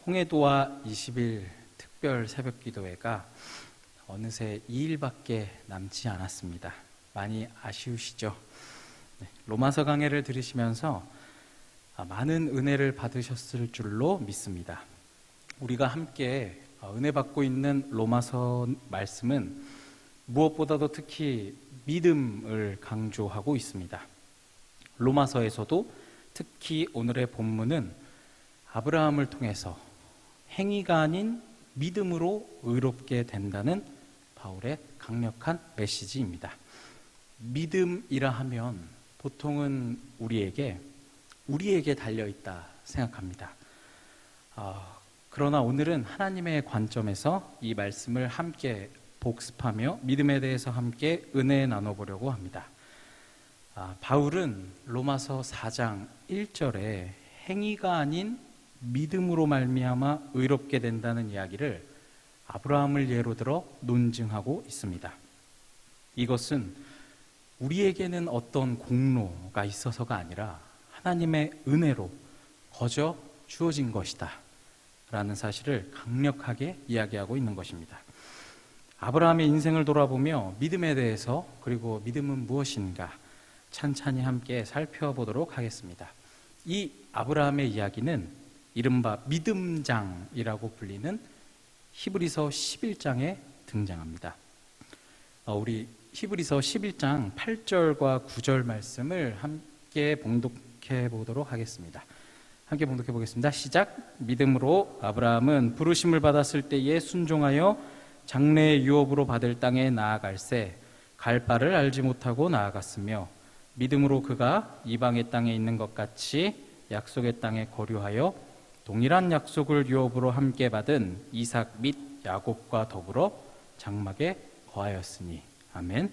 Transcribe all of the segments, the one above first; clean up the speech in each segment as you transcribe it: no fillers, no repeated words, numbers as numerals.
홍해도와 20일 특별 새벽기도회가 어느새 2일밖에 남지 않았습니다. 많이 아쉬우시죠? 로마서 강해를 들으시면서 많은 은혜를 받으셨을 줄로 믿습니다. 우리가 함께 은혜 받고 있는 로마서 말씀은 무엇보다도 특히 믿음을 강조하고 있습니다. 로마서에서도 특히 오늘의 본문은 아브라함을 통해서 행위가 아닌 믿음으로 의롭게 된다는 바울의 강력한 메시지입니다. 믿음이라 하면 보통은 우리에게 달려있다 생각합니다. 그러나 오늘은 하나님의 관점에서 이 말씀을 함께 복습하며 믿음에 대해서 함께 은혜 나눠보려고 합니다. 바울은 로마서 4장 1절에 행위가 아닌 믿음으로 말미암아 의롭게 된다는 이야기를 아브라함을 예로 들어 논증하고 있습니다. 이것은 우리에게는 어떤 공로가 있어서가 아니라 하나님의 은혜로 거저 주어진 것이다 라는 사실을 강력하게 이야기하고 있는 것입니다. 아브라함의 인생을 돌아보며 믿음에 대해서, 그리고 믿음은 무엇인가 찬찬히 함께 살펴보도록 하겠습니다. 이 아브라함의 이야기는 이른바 믿음장이라고 불리는 히브리서 11장에 등장합니다. 우리 히브리서 11장 8절과 9절 말씀을 함께 봉독해 보도록 하겠습니다. 함께 봉독해 보겠습니다. 시작. 믿음으로 아브라함은 부르심을 받았을 때에 순종하여 장래의 유업으로 받을 땅에 나아갈새 갈 바를 알지 못하고 나아갔으며, 믿음으로 그가 이방의 땅에 있는 것 같이 약속의 땅에 거류하여 동일한 약속을 유업으로 함께 받은 이삭 및 야곱과 더불어 장막에 거하였으니. 아멘.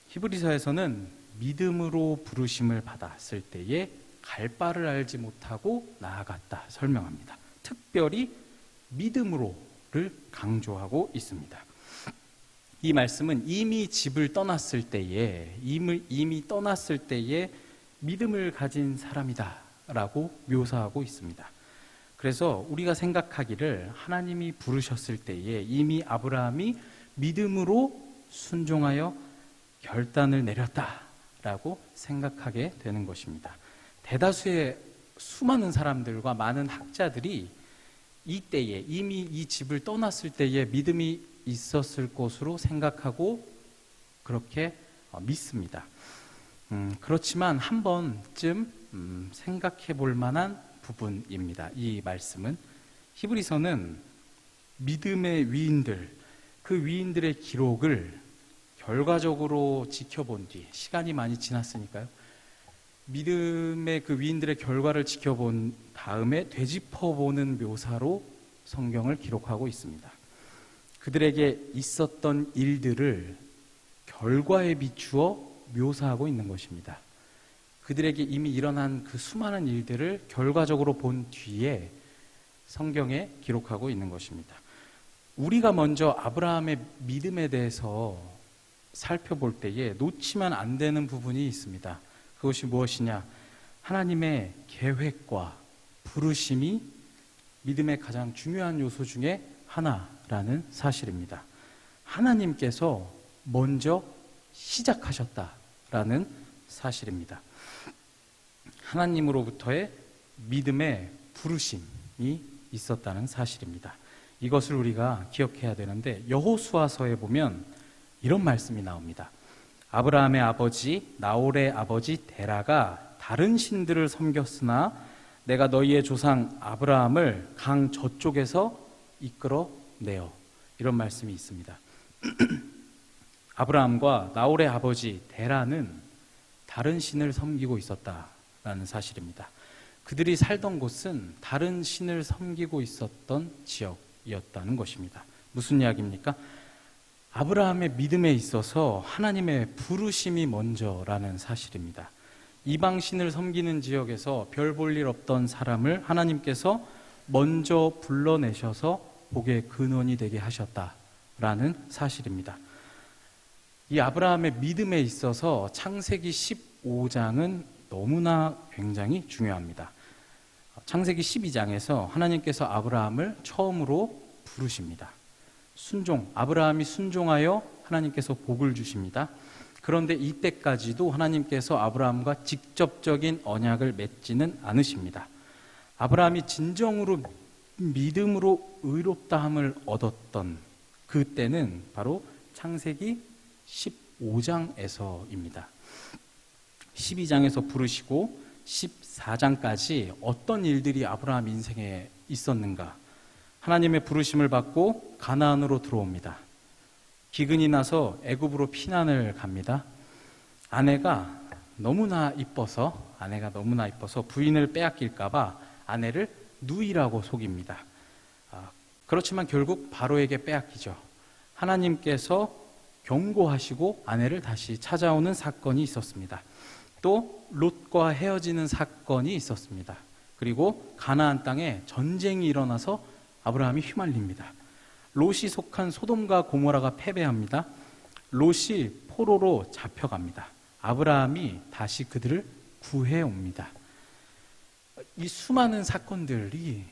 히브리서에서는 믿음으로 부르심을 받았을 때에 갈 바를 알지 못하고 나아갔다 설명합니다. 특별히 믿음으로를 강조하고 있습니다. 이 말씀은 이미 집을 떠났을 때에, 이미 떠났을 때에 믿음을 가진 사람이다 라고 묘사하고 있습니다. 그래서 우리가 생각하기를 하나님이 부르셨을 때에 이미 아브라함이 믿음으로 순종하여 결단을 내렸다라고 생각하게 되는 것입니다. 대다수의 수많은 사람들과 많은 학자들이 이때에, 이미 이 집을 떠났을 때에 믿음이 있었을 것으로 생각하고 그렇게 믿습니다. 그렇지만 한 번쯤 생각해 볼 만한 부분입니다. 이 말씀은 히브리서는 믿음의 위인들, 그 위인들의 기록을 결과적으로 지켜본 뒤, 시간이 많이 지났으니까요, 믿음의 그 위인들의 결과를 지켜본 다음에 되짚어보는 묘사로 성경을 기록하고 있습니다. 그들에게 있었던 일들을 결과에 비추어 묘사하고 있는 것입니다. 그들에게 이미 일어난 그 수많은 일들을 결과적으로 본 뒤에 성경에 기록하고 있는 것입니다. 우리가 먼저 아브라함의 믿음에 대해서 살펴볼 때에 놓치면 안 되는 부분이 있습니다. 그것이 무엇이냐? 하나님의 계획과 부르심이 믿음의 가장 중요한 요소 중에 하나라는 사실입니다. 하나님께서 먼저 시작하셨다라는 사실입니다. 하나님으로부터의 믿음의 부르심이 있었다는 사실입니다. 이것을 우리가 기억해야 되는데, 여호수아서에 보면 이런 말씀이 나옵니다. 아브라함의 아버지 나홀의 아버지 데라가 다른 신들을 섬겼으나 내가 너희의 조상 아브라함을 강 저쪽에서 이끌어내어. 이런 말씀이 있습니다. 아브라함과 나홀의 아버지 데라는 다른 신을 섬기고 있었다라는 사실입니다. 그들이 살던 곳은 다른 신을 섬기고 있었던 지역이었다는 것입니다. 무슨 이야기입니까? 아브라함의 믿음에 있어서 하나님의 부르심이 먼저라는 사실입니다. 이방 신을 섬기는 지역에서 별 볼 일 없던 사람을 하나님께서 먼저 불러내셔서 복의 근원이 되게 하셨다라는 사실입니다. 이 아브라함의 믿음에 있어서 창세기 15장은 너무나 굉장히 중요합니다. 창세기 12장에서 하나님께서 아브라함을 처음으로 부르십니다. 아브라함이 순종하여 하나님께서 복을 주십니다. 그런데 이때까지도 하나님께서 아브라함과 직접적인 언약을 맺지는 않으십니다. 아브라함이 진정으로 믿음으로 의롭다함을 얻었던 그때는 바로 창세기 15장에서입니다. 12장에서 부르시고 14장까지 어떤 일들이 아브라함 인생에 있었는가? 하나님의 부르심을 받고 가나안으로 들어옵니다. 기근이 나서 애굽으로 피난을 갑니다. 아내가 너무나 이뻐서 부인을 빼앗길까 봐 아내를 누이라고 속입니다. 그렇지만 결국 바로에게 빼앗기죠. 하나님께서 경고하시고 아내를 다시 찾아오는 사건이 있었습니다. 또 롯과 헤어지는 사건이 있었습니다. 그리고 가나안 땅에 전쟁이 일어나서 아브라함이 휘말립니다. 롯이 속한 소돔과 고모라가 패배합니다. 롯이 포로로 잡혀갑니다. 아브라함이 다시 그들을 구해옵니다. 이 수많은 사건들이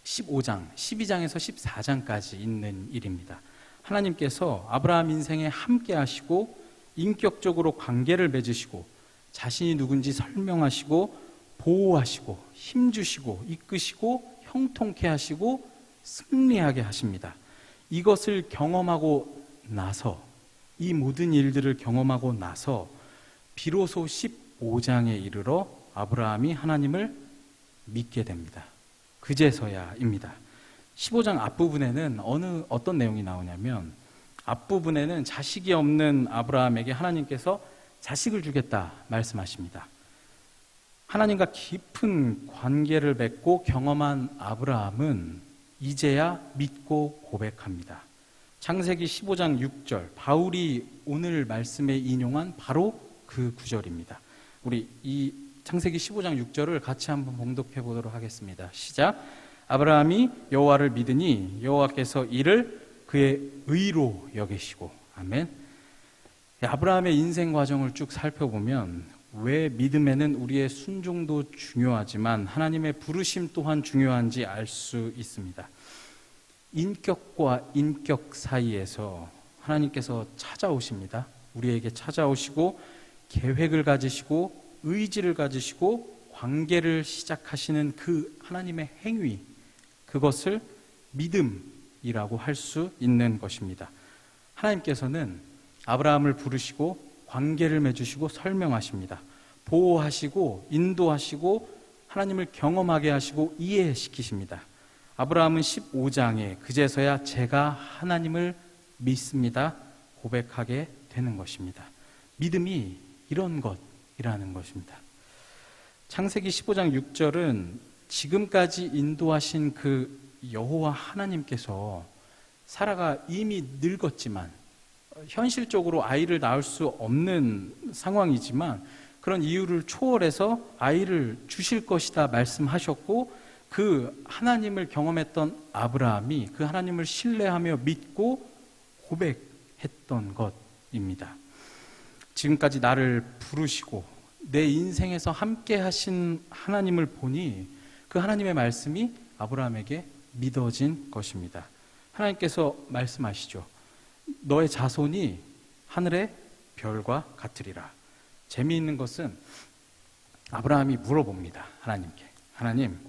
15장, 12장에서 14장까지 있는 일입니다. 하나님께서 아브라함 인생에 함께 하시고 인격적으로 관계를 맺으시고 자신이 누군지 설명하시고 보호하시고 힘주시고 이끄시고 형통케 하시고 승리하게 하십니다. 이것을 경험하고 나서, 이 모든 일들을 경험하고 나서 비로소 15장에 이르러 아브라함이 하나님을 믿게 됩니다. 그제서야입니다. 15장 앞부분에는 어떤 내용이 나오냐면, 앞부분에는 자식이 없는 아브라함에게 하나님께서 자식을 주겠다 말씀하십니다. 하나님과 깊은 관계를 맺고 경험한 아브라함은 이제야 믿고 고백합니다. 창세기 15장 6절, 바울이 오늘 말씀에 인용한 바로 그 구절입니다. 우리 이 창세기 15장 6절을 같이 한번 봉독해 보도록 하겠습니다. 시작. 아브라함이 여호와를 믿으니 여호와께서 이를 그의 의로 여기시고. 아멘. 아브라함의 인생 과정을 쭉 살펴보면 왜 믿음에는 우리의 순종도 중요하지만 하나님의 부르심 또한 중요한지 알 수 있습니다. 인격과 인격 사이에서 하나님께서 찾아오십니다. 우리에게 찾아오시고 계획을 가지시고 의지를 가지시고 관계를 시작하시는 그 하나님의 행위, 그것을 믿음이라고 할 수 있는 것입니다. 하나님께서는 아브라함을 부르시고 관계를 맺으시고 설명하십니다. 보호하시고 인도하시고 하나님을 경험하게 하시고 이해시키십니다. 아브라함은 15장에 그제서야 제가 하나님을 믿습니다 고백하게 되는 것입니다. 믿음이 이런 것이라는 것입니다. 창세기 15장 6절은 지금까지 인도하신 그 여호와 하나님께서 사라가 이미 늙었지만 현실적으로 아이를 낳을 수 없는 상황이지만 그런 이유를 초월해서 아이를 주실 것이다 말씀하셨고, 그 하나님을 경험했던 아브라함이 그 하나님을 신뢰하며 믿고 고백했던 것입니다. 지금까지 나를 부르시고 내 인생에서 함께 하신 하나님을 보니 그 하나님의 말씀이 아브라함에게 믿어진 것입니다. 하나님께서 말씀하시죠. 너의 자손이 하늘의 별과 같으리라. 재미있는 것은 아브라함이 물어봅니다. 하나님께. 하나님,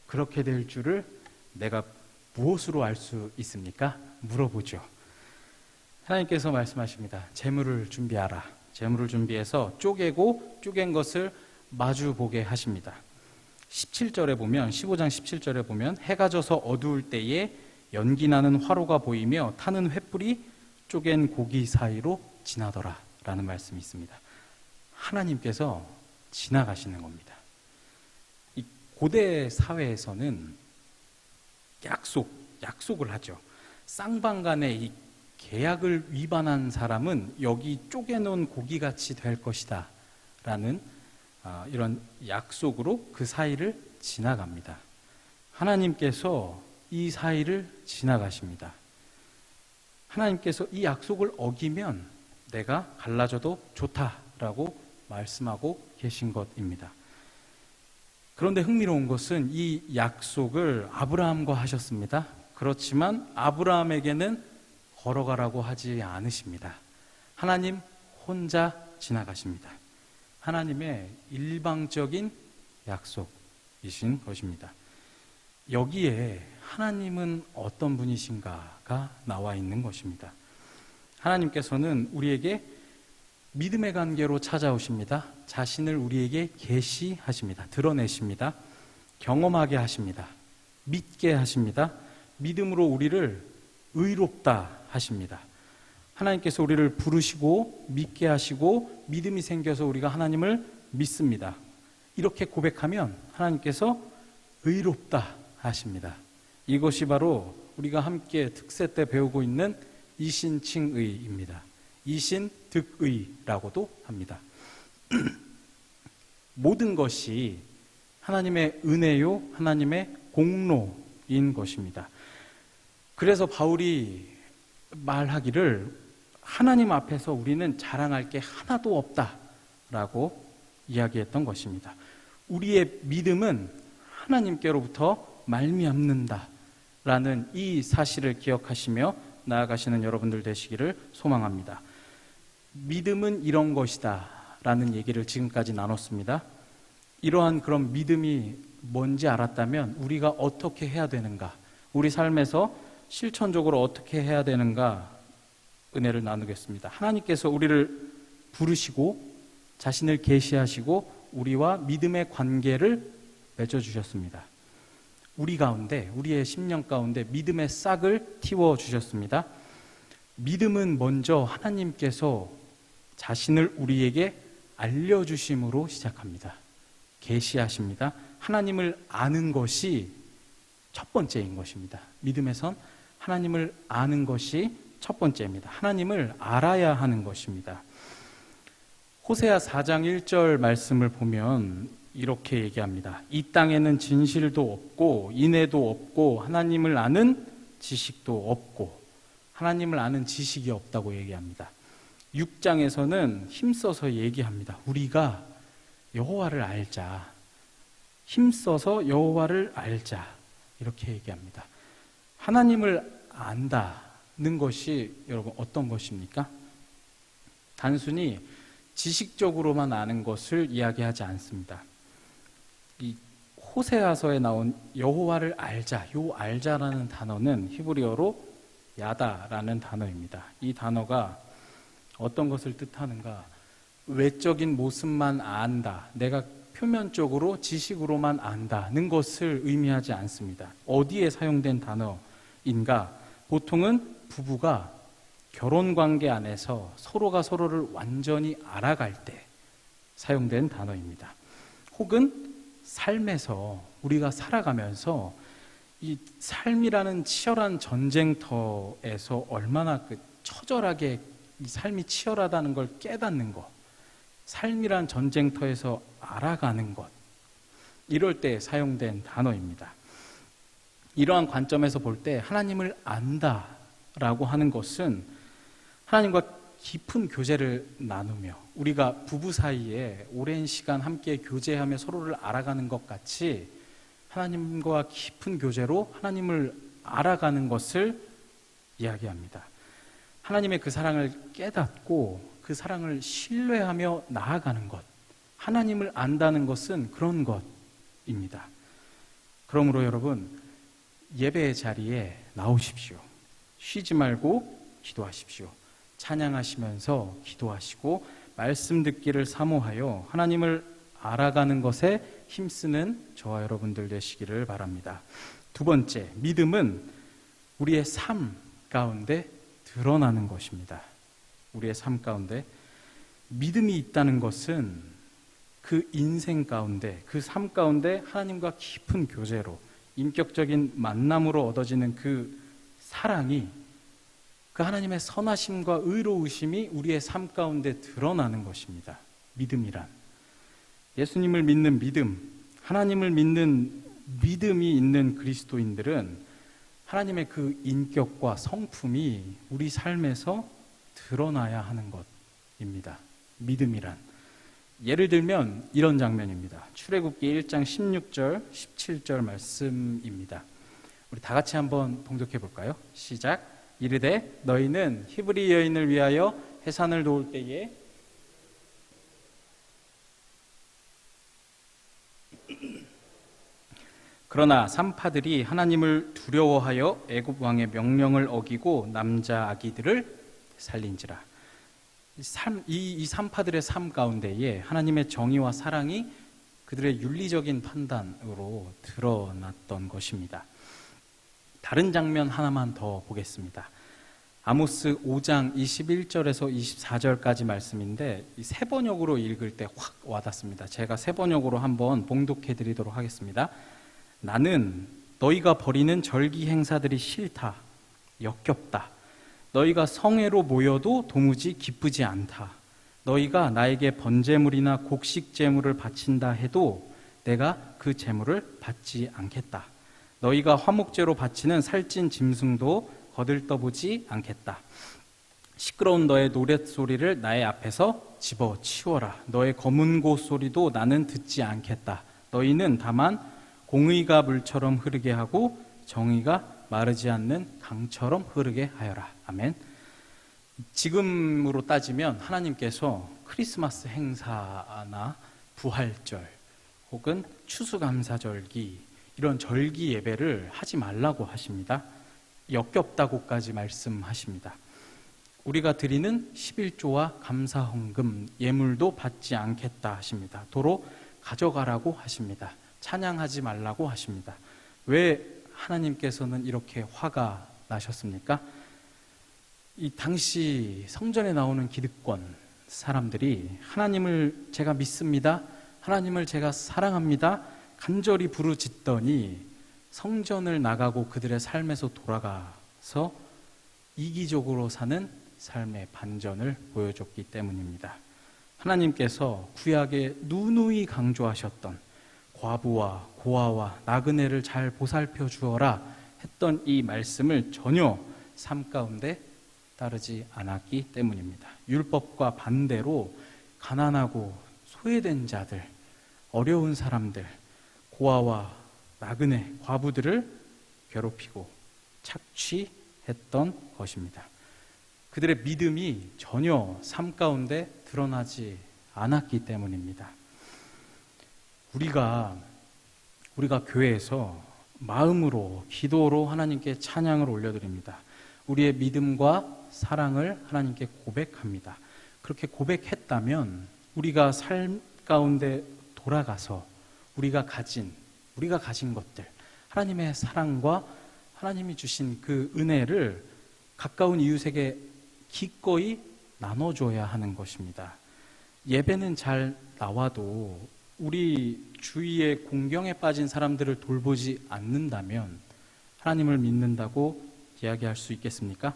그렇게 될 줄을 내가 무엇으로 알 수 있습니까? 물어보죠. 하나님께서 말씀하십니다. 재물을 준비하라. 재물을 준비해서 쪼갠 것을 마주 보게 하십니다. 17절에 보면, 15장 17절에 보면 해가 져서 어두울 때에 연기 나는 화로가 보이며 타는 횃불이 쪼갠 고기 사이로 지나더라 라는 말씀이 있습니다. 하나님께서 지나가시는 겁니다. 이 고대 사회에서는 약속을 하죠. 쌍방 간의 이 계약을 위반한 사람은 여기 쪼개놓은 고기같이 될 것이다 라는 이런 약속으로 그 사이를 지나갑니다. 하나님께서 이 사이를 지나가십니다. 하나님께서 이 약속을 어기면 내가 갈라져도 좋다라고 말씀하고 계신 것입니다. 그런데 흥미로운 것은 이 약속을 아브라함과 하셨습니다. 그렇지만 아브라함에게는 걸어가라고 하지 않으십니다. 하나님 혼자 지나가십니다. 하나님의 일방적인 약속이신 것입니다. 여기에 하나님은 어떤 분이신가가 나와 있는 것입니다. 하나님께서는 우리에게 믿음의 관계로 찾아오십니다. 자신을 우리에게 계시하십니다. 드러내십니다. 경험하게 하십니다. 믿게 하십니다. 믿음으로 우리를 의롭다 하십니다. 하나님께서 우리를 부르시고 믿게 하시고 믿음이 생겨서 우리가 하나님을 믿습니다. 이렇게 고백하면 하나님께서 의롭다 하십니다. 이것이 바로 우리가 함께 특세 때 배우고 있는 이신칭의입니다. 이신득의라고도 합니다. 모든 것이 하나님의 은혜요, 하나님의 공로인 것입니다. 그래서 바울이 말하기를 하나님 앞에서 우리는 자랑할 게 하나도 없다라고 이야기했던 것입니다. 우리의 믿음은 하나님께로부터 말미암는다라는 이 사실을 기억하시며 나아가시는 여러분들 되시기를 소망합니다. 믿음은 이런 것이다 라는 얘기를 지금까지 나눴습니다. 이러한 그런 믿음이 뭔지 알았다면 우리가 어떻게 해야 되는가, 우리 삶에서 실천적으로 어떻게 해야 되는가 은혜를 나누겠습니다. 하나님께서 우리를 부르시고 자신을 계시하시고 우리와 믿음의 관계를 맺어주셨습니다. 우리 가운데, 우리의 심령 가운데 믿음의 싹을 틔워주셨습니다. 믿음은 먼저 하나님께서 자신을 우리에게 알려주심으로 시작합니다. 계시하십니다. 하나님을 아는 것이 첫 번째인 것입니다. 믿음에선 하나님을 아는 것이 첫 번째입니다. 하나님을 알아야 하는 것입니다. 호세아 4장 1절 말씀을 보면 이렇게 얘기합니다. 이 땅에는 진실도 없고 인애도 없고 하나님을 아는 지식도 없고, 하나님을 아는 지식이 없다고 얘기합니다. 6장에서는 힘써서 얘기합니다. 우리가 여호와를 알자. 힘써서 여호와를 알자. 이렇게 얘기합니다. 하나님을 안다는 것이 여러분 어떤 것입니까? 단순히 지식적으로만 아는 것을 이야기하지 않습니다. 이 호세아서에 나온 여호와를 알자, 요 알자라는 단어는 히브리어로 야다라는 단어입니다. 이 단어가 어떤 것을 뜻하는가? 외적인 모습만 안다, 내가 표면적으로 지식으로만 안다는 것을 의미하지 않습니다. 어디에 사용된 단어인가? 보통은 부부가 결혼관계 안에서 서로가 서로를 완전히 알아갈 때 사용된 단어입니다. 혹은 삶에서 우리가 살아가면서 이 삶이라는 치열한 전쟁터에서 얼마나 처절하게 이 삶이 치열하다는 걸 깨닫는 것, 삶이란 전쟁터에서 알아가는 것, 이럴 때 사용된 단어입니다. 이러한 관점에서 볼 때 하나님을 안다라고 하는 것은 하나님과 깊은 교제를 나누며 우리가 부부 사이에 오랜 시간 함께 교제하며 서로를 알아가는 것 같이 하나님과 깊은 교제로 하나님을 알아가는 것을 이야기합니다. 하나님의 그 사랑을 깨닫고 그 사랑을 신뢰하며 나아가는 것, 하나님을 안다는 것은 그런 것입니다. 그러므로 여러분, 예배의 자리에 나오십시오. 쉬지 말고 기도하십시오. 찬양하시면서 기도하시고 말씀 듣기를 사모하여 하나님을 알아가는 것에 힘쓰는 저와 여러분들 되시기를 바랍니다. 두 번째, 믿음은 우리의 삶 가운데 드러나는 것입니다. 우리의 삶 가운데 믿음이 있다는 것은 그 인생 가운데, 그 삶 가운데 하나님과 깊은 교제로, 인격적인 만남으로 얻어지는 그 사랑이, 그 하나님의 선하심과 의로우심이 우리의 삶 가운데 드러나는 것입니다. 믿음이란, 예수님을 믿는 믿음, 하나님을 믿는 믿음이 있는 그리스도인들은 하나님의 그 인격과 성품이 우리 삶에서 드러나야 하는 것입니다. 믿음이란, 예를 들면 이런 장면입니다. 출애굽기 1장 16절, 17절 말씀입니다. 우리 다 같이 한번 봉독해 볼까요? 시작. 이르되 너희는 히브리 여인을 위하여 해산을 놓을 때에 그러나 산파들이 하나님을 두려워하여 애굽 왕의 명령을 어기고 남자 아기들을 살린지라. 이 산파들의 삶 가운데에 하나님의 정의와 사랑이 그들의 윤리적인 판단으로 드러났던 것입니다. 다른 장면 하나만 더 보겠습니다. 아모스 5장 21절에서 24절까지 말씀인데 세 번역으로 읽을 때 확 와닿습니다. 제가 세 번역으로 한번 봉독해 드리도록 하겠습니다. 나는 너희가 벌이는 절기 행사들이 싫다, 역겹다. 너희가 성회로 모여도 도무지 기쁘지 않다. 너희가 나에게 번제물이나 곡식 제물을 바친다 해도 내가 그 제물을 받지 않겠다. 너희가 화목제로 바치는 살찐 짐승도 거들떠보지 않겠다. 시끄러운 너의 노랫소리를 나의 앞에서 집어치워라. 너의 검은 고 소리도 나는 듣지 않겠다. 너희는 다만 공의가 물처럼 흐르게 하고 정의가 마르지 않는 강처럼 흐르게 하여라. 아멘. 지금으로 따지면 하나님께서 크리스마스 행사나 부활절 혹은 추수감사절기 이런 절기 예배를 하지 말라고 하십니다. 역겹다고까지 말씀하십니다. 우리가 드리는 11조와 감사헌금 예물도 받지 않겠다 하십니다. 도로 가져가라고 하십니다. 찬양하지 말라고 하십니다. 왜 하나님께서는 이렇게 화가 나셨습니까? 이 당시 성전에 나오는 기득권 사람들이 하나님을 제가 믿습니다, 하나님을 제가 사랑합니다 간절히 부르짖더니 성전을 나가고 그들의 삶에서 돌아가서 이기적으로 사는 삶의 반전을 보여줬기 때문입니다. 하나님께서 구약에 누누이 강조하셨던 과부와 고아와 나그네를 잘 보살펴 주어라 했던 이 말씀을 전혀 삶 가운데 따르지 않았기 때문입니다. 율법과 반대로 가난하고 소외된 자들, 어려운 사람들, 고아와 나그네, 과부들을 괴롭히고 착취했던 것입니다. 그들의 믿음이 전혀 삶 가운데 드러나지 않았기 때문입니다. 우리가 교회에서 마음으로 기도로 하나님께 찬양을 올려드립니다. 우리의 믿음과 사랑을 하나님께 고백합니다. 그렇게 고백했다면 우리가 삶 가운데 돌아가서 우리가 가진 것들, 하나님의 사랑과 하나님이 주신 그 은혜를 가까운 이웃에게 기꺼이 나눠줘야 하는 것입니다. 예배는 잘 나와도 우리 주위에 공경에 빠진 사람들을 돌보지 않는다면 하나님을 믿는다고 이야기할 수 있겠습니까?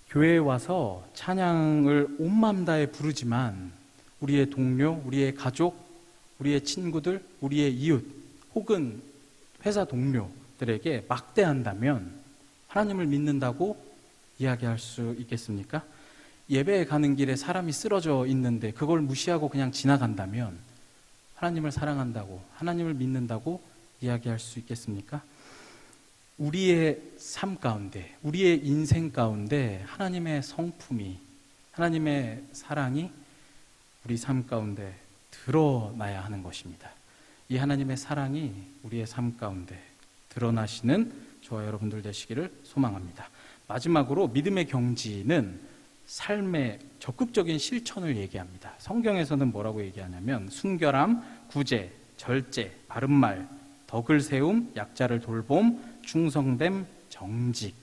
교회에 와서 찬양을 온 마음 다해 부르지만 우리의 동료, 우리의 가족, 우리의 친구들, 우리의 이웃 혹은 회사 동료들에게 막대한다면 하나님을 믿는다고 이야기할 수 있겠습니까? 예배에 가는 길에 사람이 쓰러져 있는데 그걸 무시하고 그냥 지나간다면 하나님을 사랑한다고, 하나님을 믿는다고 이야기할 수 있겠습니까? 우리의 삶 가운데, 우리의 인생 가운데 하나님의 성품이, 하나님의 사랑이 우리 삶 가운데 드러나야 하는 것입니다. 이 하나님의 사랑이 우리의 삶 가운데 드러나시는 저와 여러분들 되시기를 소망합니다. 마지막으로 믿음의 경지는 삶의 적극적인 실천을 얘기합니다. 성경에서는 뭐라고 얘기하냐면 순결함, 구제, 절제, 바른말, 덕을 세움, 약자를 돌봄, 충성됨, 정직.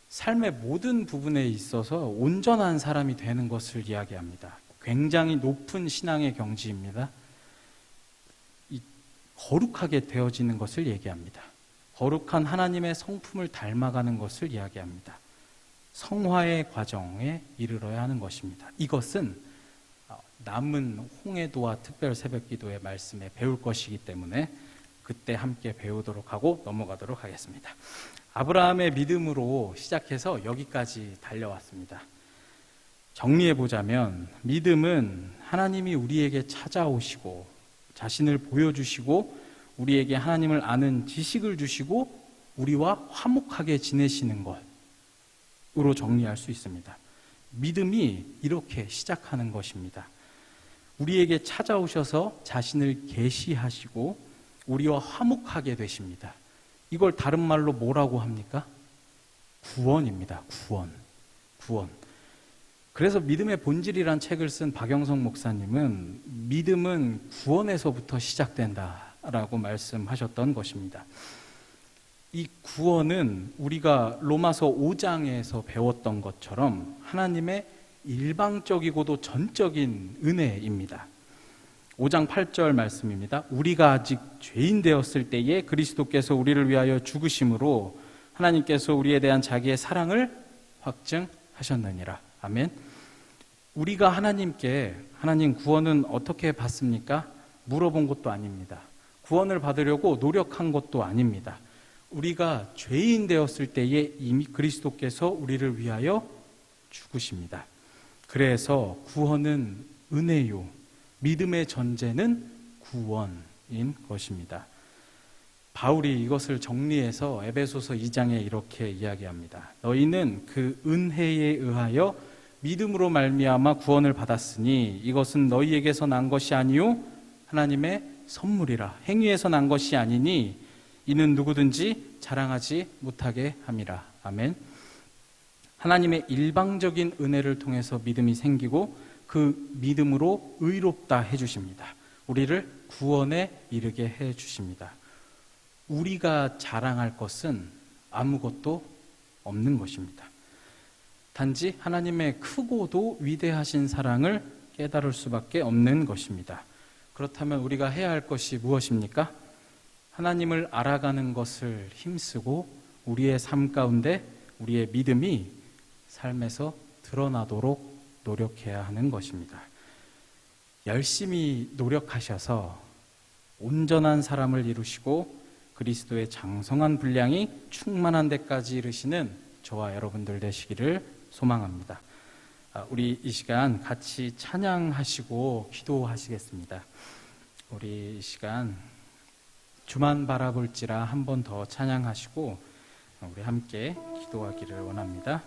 삶의 모든 부분에 있어서 온전한 사람이 되는 것을 이야기합니다. 굉장히 높은 신앙의 경지입니다. 거룩하게 되어지는 것을 얘기합니다. 거룩한 하나님의 성품을 닮아가는 것을 이야기합니다. 성화의 과정에 이르러야 하는 것입니다. 이것은 남은 홍해도와 특별 새벽기도의 말씀에 배울 것이기 때문에 그때 함께 배우도록 하고 넘어가도록 하겠습니다. 아브라함의 믿음으로 시작해서 여기까지 달려왔습니다. 정리해 보자면 믿음은 하나님이 우리에게 찾아오시고 자신을 보여주시고 우리에게 하나님을 아는 지식을 주시고 우리와 화목하게 지내시는 것으로 정리할 수 있습니다. 믿음이 이렇게 시작하는 것입니다. 우리에게 찾아오셔서 자신을 계시하시고 우리와 화목하게 되십니다. 이걸 다른 말로 뭐라고 합니까? 구원입니다. 구원. 그래서 믿음의 본질이란 책을 쓴 박영성 목사님은 믿음은 구원에서부터 시작된다라고 말씀하셨던 것입니다. 이 구원은 우리가 로마서 5장에서 배웠던 것처럼 하나님의 일방적이고도 전적인 은혜입니다. 5장 8절 말씀입니다. 우리가 아직 죄인 되었을 때에 그리스도께서 우리를 위하여 죽으심으로 하나님께서 우리에 대한 자기의 사랑을 확증하셨느니라. 아멘. 우리가 하나님께 하나님 구원은 어떻게 받습니까? 물어본 것도 아닙니다. 구원을 받으려고 노력한 것도 아닙니다. 우리가 죄인 되었을 때에 이미 그리스도께서 우리를 위하여 죽으십니다. 그래서 구원은 은혜요. 믿음의 전제는 구원인 것입니다. 바울이 이것을 정리해서 에베소서 2장에 이렇게 이야기합니다. 너희는 그 은혜에 의하여 믿음으로 말미암아 구원을 받았으니 이것은 너희에게서 난 것이 아니요 하나님의 선물이라. 행위에서 난 것이 아니니 이는 누구든지 자랑하지 못하게 함이라. 아멘. 하나님의 일방적인 은혜를 통해서 믿음이 생기고 그 믿음으로 의롭다 해주십니다. 우리를 구원에 이르게 해주십니다. 우리가 자랑할 것은 아무것도 없는 것입니다. 단지 하나님의 크고도 위대하신 사랑을 깨달을 수밖에 없는 것입니다. 그렇다면 우리가 해야 할 것이 무엇입니까? 하나님을 알아가는 것을 힘쓰고 우리의 삶 가운데 우리의 믿음이 삶에서 드러나도록 노력해야 하는 것입니다. 열심히 노력하셔서 온전한 사람을 이루시고 그리스도의 장성한 분량이 충만한 데까지 이르시는 저와 여러분들 되시기를 소망합니다. 우리 이 시간 같이 찬양하시고 기도하시겠습니다. 우리 이 시간 주만 바라볼지라 한 번 더 찬양하시고 우리 함께 기도하기를 원합니다.